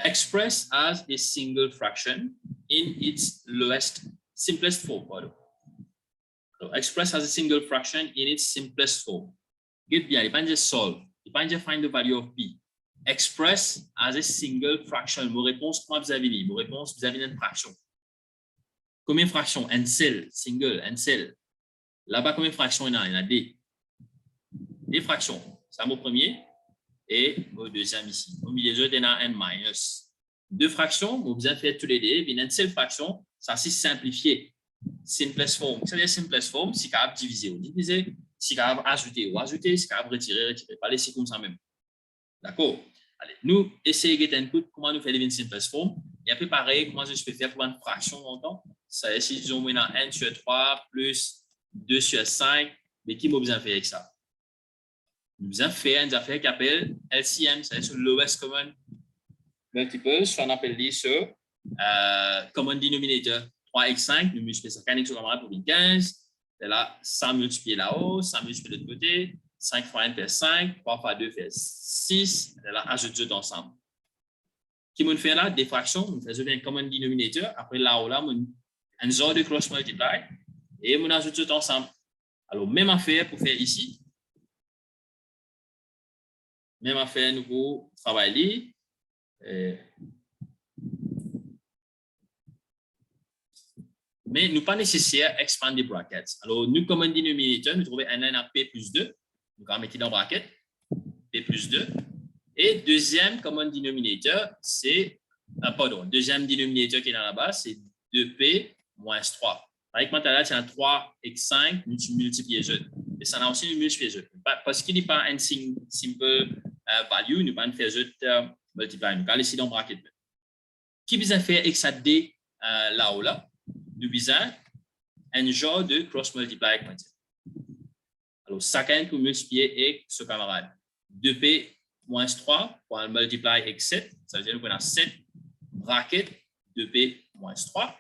expressed as a single fraction in its simplest form. So expressed as a single fraction in its simplest form. Get bien, il pas just solve, il pas just find the value of p. Express as a single fraction. Mon réponse, comment vous avez dit? Mon réponse, vous avez une fraction. Combien de fractions? Un seul, single, un seul. Là-bas, combien de fractions il y en a? Il y en a des fractions. C'est mon premier et mon deuxième ici. Au milieu, il y en a un minus. Deux fractions, vous avez fait tous les deux. Il y a une seule fraction, ça c'est simplifié. Simplest form. C'est-à-dire simplest form, si capable de diviser ou diviser, si capable ajouter ou ajouter, si capable de retirer. Pas laisser comme ça même. D'accord? Allez, nous essayons de get input, comment nous faire les simplest form. Et un peu pareil, comment je peux faire pour une fraction longtemps. Ça veut dire si disons maintenant 1 sur 3 plus 2 sur 5, mais qui m'a besoin de faire avec ça? Nous avons fait une affaire qui s'appelle LCM, c'est-à-dire le lowest common multiple, soit on appelle ça common denominator. 3x5, nous multiplions ça 4x camarade pour 15. Et là, 100 multiplié là-haut, 100 multiplié de l'autre côté, 5 fois 1 fait 5, 3 fois 2 fait 6. Et là, ajoute tout ensemble. Qui nous fait là? Des fractions, nous faisons un common denominator. Après là-haut, là, un genre de cross multiply. Et on ajoute tout ensemble. Alors, même affaire pour faire ici. Même affaire, nous pour travailler. Mais nous pas nécessaire d'expandre les brackets. Alors, nous, comme un dénominateur, nous trouvons un à P plus 2. Nous allons mettre dans bracket P plus 2. Et deuxième common denominator, c'est, deuxième dénominateur qui est dans la base, c'est 2P moins 3. Avec maintenant, c'est un 3x5 multiplié je. Et ça a aussi une multiplié je. Parce qu'il n'est pas un simple value, nous pas faire je multiply. Nous allons ici dans bracket. Qui besoin faire x à d là-haut là? Nous besoin un genre de cross multiply. Alors, chacun peut multiplier avec ce camarade. 2p moins 3 pour un multiply avec 7. Ça veut dire qu'on a 7 brackets 2p moins 3.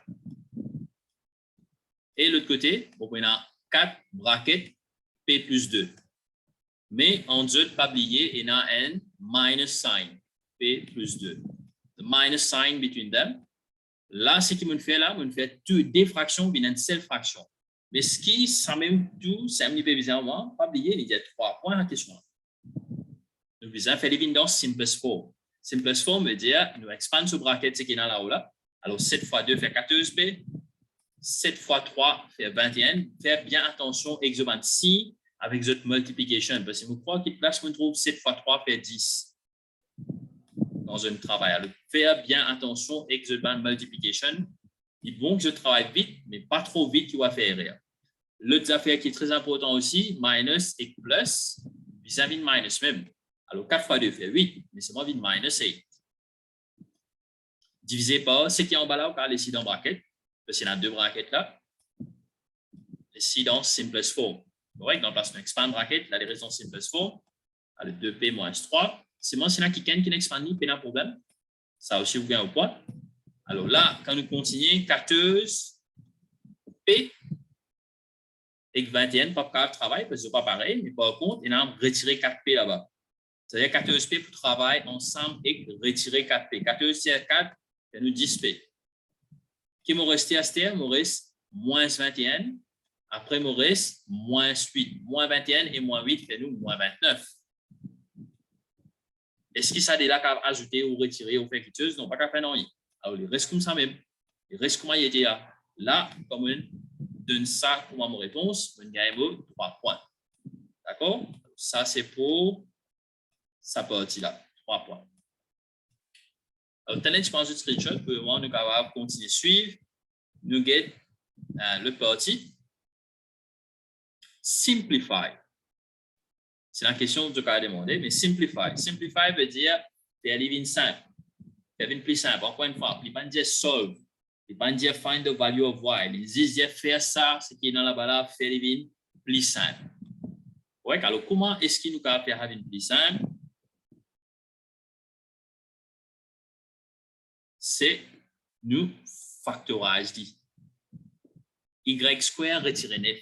Et l'autre côté, on a 4 brackets p plus 2. Mais en deux, pas oublier, il y a un minus sign p plus 2. The minus sign between them. Là, ce qu'il me fait là, il fait deux fractions, il y a une seule fraction. Mais ce qui, ça même tout, c'est un petit peu bizarrement, pas oublier, il y a 3 points en question. Nous visons faire l'évidence simplest form. Simplest form veut dire, nous expandons ce bracket, ce qui est dans là-haut là. Alors, 7 fois 2 fait 14p. 7 fois 3 fait 21. Faire bien attention, exoban si avec cette multiplication. Parce que je crois qu'il place, on trouve 7 fois 3 fait 10. Dans un travail. Alors, faire bien attention, exoban multiplication. Il est bon que je travaille vite, mais pas trop vite, tu vas faire erreur. L'autre affaire qui est très important aussi, minus et plus, vis-à-vis de minus même. Alors, 4 fois 2 fait 8, mais c'est moins vite minus 8. Divisé par ce qui est en bas là, on va ici dans bracket, parce qu'il y a deux brackets là. Ici dans simplest form. Correct, dans le place de expand bracket, là, les raisons simplest form. Alors, 2p moins 3. C'est moi, c'est là qui n'expand ni, pas de problème. Ça aussi, vous gagnez au point. Alors là, quand nous continuons, 14p et 21, pas de travail, parce que ce n'est pas pareil, mais par contre, il a retiré 4p là-bas. C'est-à-dire 14p pour travailler ensemble et retirer 4p. 14 sur 4, c'est nous 10p. Qui m'en reste à ce terme? Il reste moins 21. Après, il reste moins 8. Moins 21 et moins 8 fait nous moins 29. Est-ce que ça a déjà ajouté ou retiré ou fait quelque chose? Non, pas qu'à faire non. Alors, il reste comme ça même. Il reste comme il était là. Là, comme on donne ça pour ma réponse, on gagne 3 points. D'accord? Ça, c'est pour sa partie-là. 3 points. Alors, tenez, je pense que screenshot pour voir nous capables continuer à suivre. Nous get le parti. Simplify. C'est la question que je vais demander, mais simplify. Simplify veut dire faire une simple. Faire une plus simple. Encore une fois, il ne pas dire solve. Il ne pas dire find the value of y. Il dit faire ça, ce qui est dans la balade, faire une plus simple. Ouais, alors comment est-ce qu'il nous peut faire une plus simple? C'est nous factorage dit. Y square retiré 9.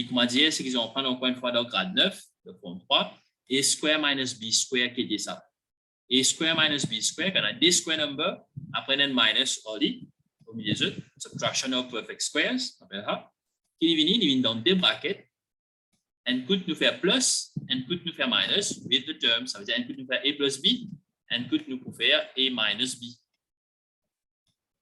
Comment dire, c'est qu'ils ont pris encore une fois dans le grade 9, de forme 3, et square minus b square qui est ça. A square minus B square, quand on a des square number, après on a minus ordi, au milieu de subtraction of perfect squares, on appelle ça. Qui vient dans deux brackets, n could nous faire plus, n could nous faire minus, with the term, ça veut dire n could nous faire A plus B, n could nous pour faire A minus B.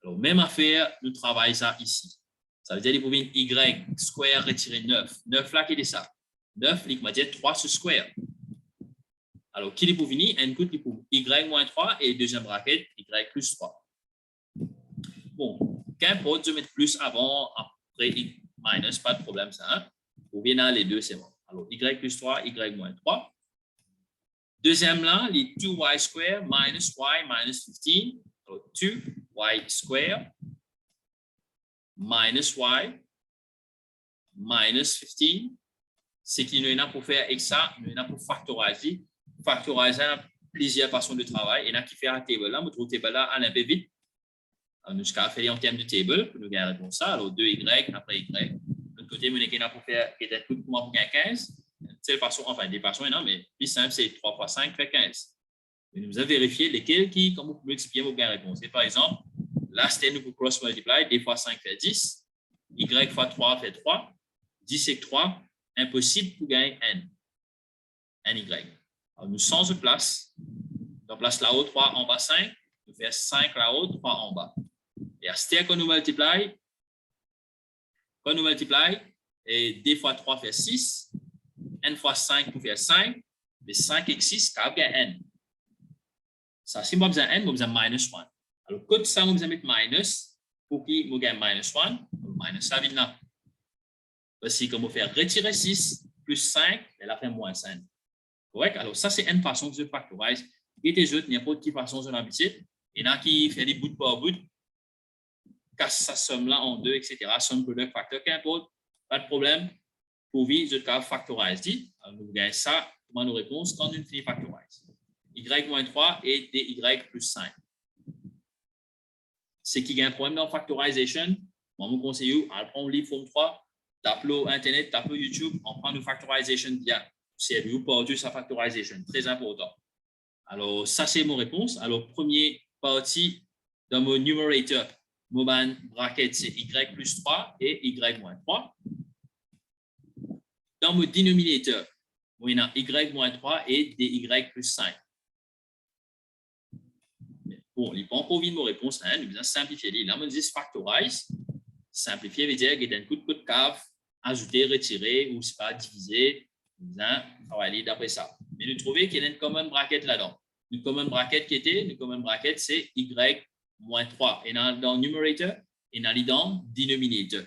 Alors, même affaire, nous travaillons ça ici. Ça veut dire qu'il faut une y square retirer 9. 9 là, qui est ça? 9, il va dire 3 sur square. Alors, qui est pour venir? N could pour y moins 3 et deuxième bracket, y plus 3. Bon, qu'importe, je vais mettre plus avant, après y minus, pas de problème ça. Hein? Pour bien dans les deux, c'est bon. Alors, y plus 3, y moins 3. Deuxième là, les 2y square minus y minus 15. Alors, 2y square minus y minus 15. C'est qu'il y en a pour faire avec ça, il y en a pour factoriser. Factoriser plusieurs façons de travail. Il y en a qui fait un table là, vous trouvez le table là, un peu vite. Alors, nous avons fait en termes de table pour nous gagner réponse ça. Alors, 2y après y. De l'autre côté, nous avons pour faire peut-être tout pour gagner 15. C'est façon, enfin, des façons, non, mais plus simple, c'est 3 fois 5 fait 15. Et nous avons vérifié lesquels qui, comme vous pouvez expliquer, vous gagnez réponse. Et par exemple, là, c'était nous pour cross multiply, 2 fois 5 fait 10, y fois 3 fait 3, 10 c'est 3, impossible pour gagner n. ny. Alors, nous changeons de place. Donc, place là-haut, 3 en bas 5, nous faisons 5 là-haut, 3 en bas. Et à ce quand nous multiplie, et 2 fois 3 fait 6, n fois 5 pour faire 5, mais 5 et 6, ça fait n. Ça, si moi besoin n, moi besoin minus 1. Alors, quand ça, moi besoin mettre minus, pour qu'il me gagne minus 1, minus ça vient là. Voici comment faire retirer 6 plus 5, elle a fait moins 5. Correct? Alors, ça, c'est une façon que je factorise. Et des autres, n'importe quelle façon de l'habitude. Il y en a qui font des bouts par bout, casse sa somme là en deux, etc. Somme product factor, qu'importe, pas de problème. Pour vivre, je vais factoriser. Alors, nous gagnons ça, comment nous réponse quand nous finissons factorize. Y moins 3 et dy plus 5. C'est qui gagne un problème dans factorisation. Moi, je vous conseille, à prendre le forme 3, tape-le Internet, tape-le YouTube, on prend une factorisation bien. C'est vous pour sa factorisation, très important. Alors, ça, c'est mon réponse. Alors, première partie dans mon numerator, mon bracket, c'est y plus 3 et y moins 3. Dans mon dénominateur, on a y moins 3 et dy plus 5. Bon, il prend pour vivre mon réponse, hein, nous allons simplifier. Là, on dit factorize. Simplifier veut dire qu'il y a un coup de cave, ajouter, retirer, ou c'est pas diviser. Nous allons travailler d'après ça. Mais nous trouvons qu'il y a une common bracket là-dedans. Une common bracket qui était, une common bracket, c'est y moins 3. Et dans le numerator, et dans le denominator.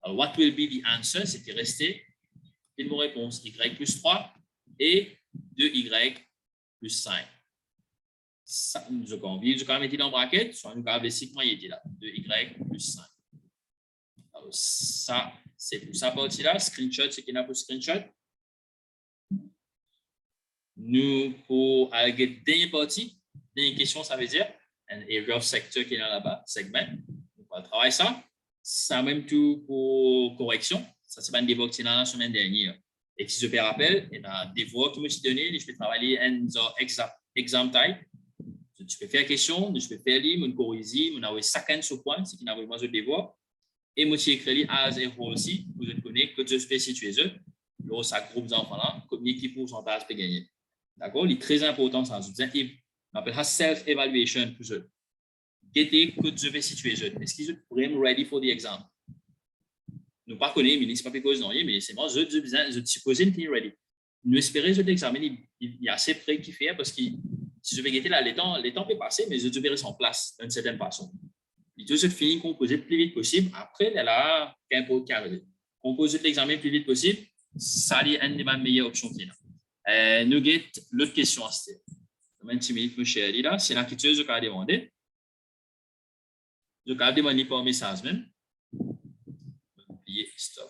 Alors, what will be the answer? C'était resté. C'est mon réponse, y plus 3 et 2y plus 5. Ça, nous avons quand même été dans le bracket, soit nous avons les sigma était là, 2y plus 5. Alors, ça, c'est pour ça partie-là. Screenshot, c'est qu'il y a pour screenshot. Nous, pour aller dernière partie, dernière question, ça veut dire un area of sector qui est là-bas, segment. On va travailler ça. Ça même tout pour correction. Ça, c'est pas un débat qui est dans la semaine dernière. Et si je me rappelle, il y a des voix qui me sont données, je peux travailler un exam type. Je peux faire question, je peux faire lire, je peux corriger, je peux avoir 50 points, ce qui n'a pas besoin de devoir. Et je peux écrire as a whole aussi, vous connaissez que je peux situer eux. Là, ça groupe d'enfants-là, combien de pourcentage peut gagner. D'accord? Il est très important, ça. On appelle ça self-evaluation pour eux. Guetter que je vais situer eux. Est-ce qu'ils sont vraiment ready for the exam? Nous ne pas connaissons, mais ce n'est pas parce que mais c'est moi, je suppose qu'ils sont ready. Nous espérons que l'examen, il y a assez près qu'il fait parce que si je vais guetter là, les temps peut passer, mais je devrais en place d'une certaine façon. Il doit se finir composer le plus vite possible. Après, il y a qu'importe carré. Composer l'examen le plus vite possible, ça est une des meilleures options qu'il y a. Nous guettons l'autre question à ce stade. 20 minutes, mon cher, là, c'est la question que je vais demander. Je vais demander par message même. Oublier, stop.